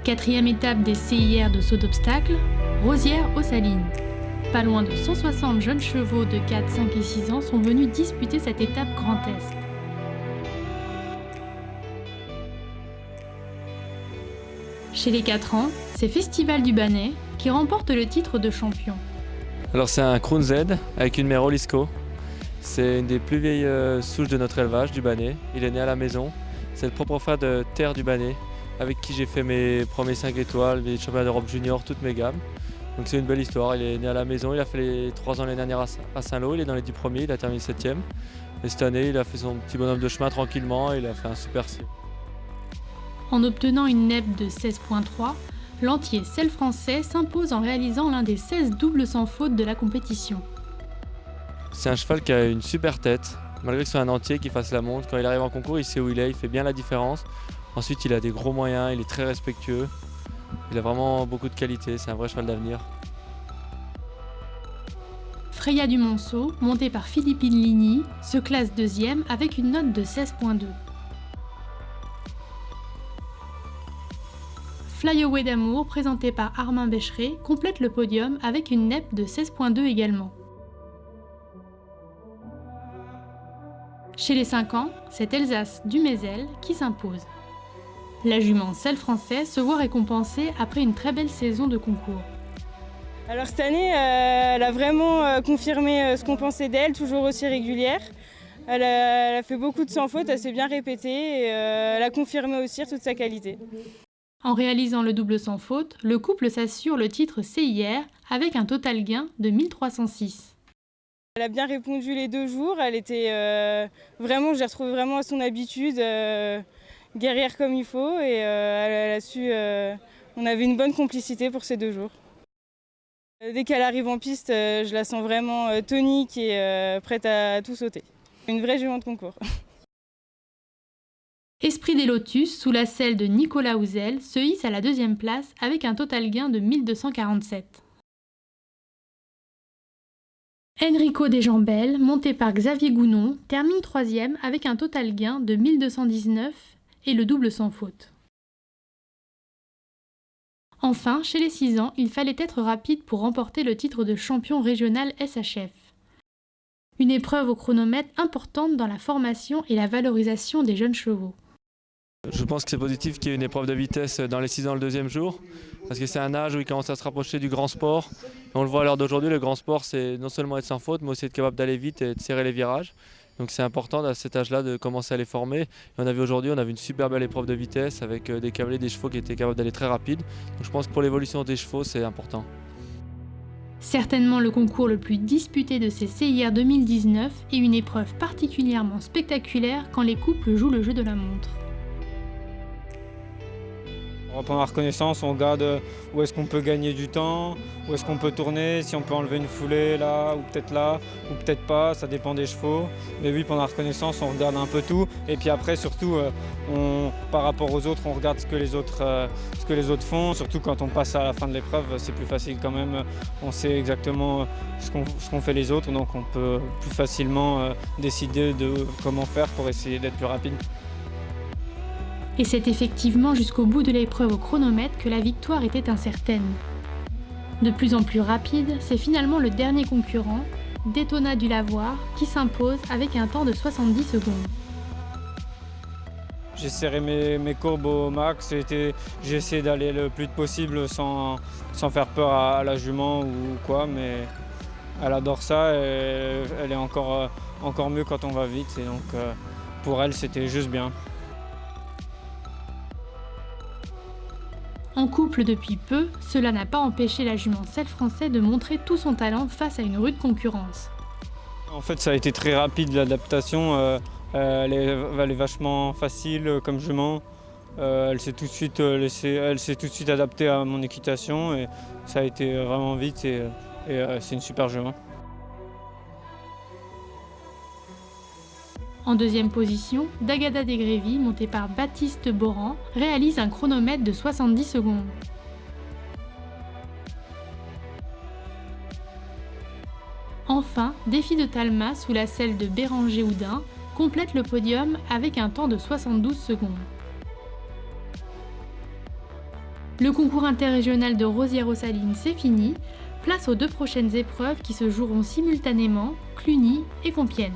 Quatrième étape des CIR de saut d'obstacles, Rosières aux Salines. Pas loin de 160 jeunes chevaux de 4, 5 et 6 ans sont venus disputer cette étape Grand Est. Chez les 4 ans, c'est Festival du Bannet qui remporte le titre de champion. Alors c'est un Crown Z avec une mère Olisco. C'est une des plus vieilles souches de notre élevage du Bannet. Il est né à la maison. C'est le propre frère de Terre du Bannet, avec qui j'ai fait mes premiers 5 étoiles, les championnats d'Europe junior, toutes mes gammes. Donc c'est une belle histoire. Il est né à la maison, il a fait les 3 ans l'année dernière à Saint-Lô, il est dans les 10 premiers, il a terminé 7e. Et cette année, il a fait son petit bonhomme de chemin tranquillement et il a fait un super C. En obtenant une NEP de 16.3, l'entier Selle français s'impose en réalisant l'un des 16 doubles sans faute de la compétition. C'est un cheval qui a une super tête, malgré que ce soit un entier qui fasse la montre. Quand il arrive en concours, il sait où il est, il fait bien la différence. Ensuite, il a des gros moyens, il est très respectueux. Il a vraiment beaucoup de qualité, c'est un vrai cheval d'avenir. Freya du Monceau, montée par Philippine Ligny, se classe deuxième avec une note de 16.2. Fly Away d'amour, présenté par Armin Bécheret, complète le podium avec une NEP de 16.2 également. Chez les 5 ans, c'est Elsace du Mézel qui s'impose. La jument Selle français se voit récompensée après une très belle saison de concours. Alors cette année, elle a vraiment confirmé ce qu'on pensait d'elle, toujours aussi régulière. Elle a fait beaucoup de sans faute, elle s'est bien répétée et elle a confirmé aussi toute sa qualité. En réalisant le double sans faute, le couple s'assure le titre CIR avec un total gain de 1306. Elle a bien répondu les 2 jours, elle était vraiment, je l'ai retrouvée vraiment à son habitude, guerrière comme il faut et elle a su, on avait une bonne complicité pour ces 2 jours. Dès qu'elle arrive en piste, je la sens vraiment tonique et prête à tout sauter. Une vraie jument de concours. Esprit des Lotus, sous la selle de Nicolas Houzel, se hisse à la 2e place avec un total gain de 1247. Enrico Desjambelles, monté par Xavier Gounon, termine 3e avec un total gain de 1219 et le double sans faute. Enfin, chez les 6 ans, il fallait être rapide pour remporter le titre de champion régional SHF. Une épreuve au chronomètre importante dans la formation et la valorisation des jeunes chevaux. Je pense que c'est positif qu'il y ait une épreuve de vitesse dans les 6 ans le 2e jour, parce que c'est un âge où il commence à se rapprocher du grand sport. Et on le voit à l'heure d'aujourd'hui, le grand sport, c'est non seulement être sans faute, mais aussi être capable d'aller vite et de serrer les virages. Donc c'est important à cet âge-là de commencer à les former. Et on a vu aujourd'hui, on a vu une super belle épreuve de vitesse avec des cavaliers, des chevaux qui étaient capables d'aller très rapide. Donc je pense que pour l'évolution des chevaux, c'est important. Certainement le concours le plus disputé de ces CIR 2019 et une épreuve particulièrement spectaculaire quand les couples jouent le jeu de la montre. Pendant la reconnaissance, on regarde où est-ce qu'on peut gagner du temps, où est-ce qu'on peut tourner, si on peut enlever une foulée là, ou peut-être pas, ça dépend des chevaux. Mais oui, pendant la reconnaissance, on regarde un peu tout. Et puis après, surtout, par rapport aux autres, on regarde ce que les autres font. Surtout quand on passe à la fin de l'épreuve, c'est plus facile quand même. On sait exactement ce qu'ont fait les autres, donc on peut plus facilement décider de comment faire pour essayer d'être plus rapide. Et c'est effectivement jusqu'au bout de l'épreuve au chronomètre que la victoire était incertaine. De plus en plus rapide, c'est finalement le dernier concurrent, Daytona du Lavoir, qui s'impose avec un temps de 70 secondes. J'ai serré mes courbes au max, j'ai essayé d'aller le plus vite possible sans faire peur à la jument ou quoi, mais elle adore ça et elle est encore mieux quand on va vite et donc pour elle c'était juste bien. En couple depuis peu, cela n'a pas empêché la jument Selle français de montrer tout son talent face à une rude concurrence. En fait, ça a été très rapide l'adaptation. Elle est vachement facile comme jument. Elle s'est tout de suite adaptée à mon équitation et ça a été vraiment vite et c'est une super jument. En 2e position, Dagada Degrévi, monté par Baptiste Boran, réalise un chronomètre de 70 secondes. Enfin, Défi de Talma, sous la selle de Béranger Houdin, complète le podium avec un temps de 72 secondes. Le concours interrégional de Rosières-aux-Salines, c'est fini. Place aux 2 prochaines épreuves qui se joueront simultanément, Cluny et Compiègne.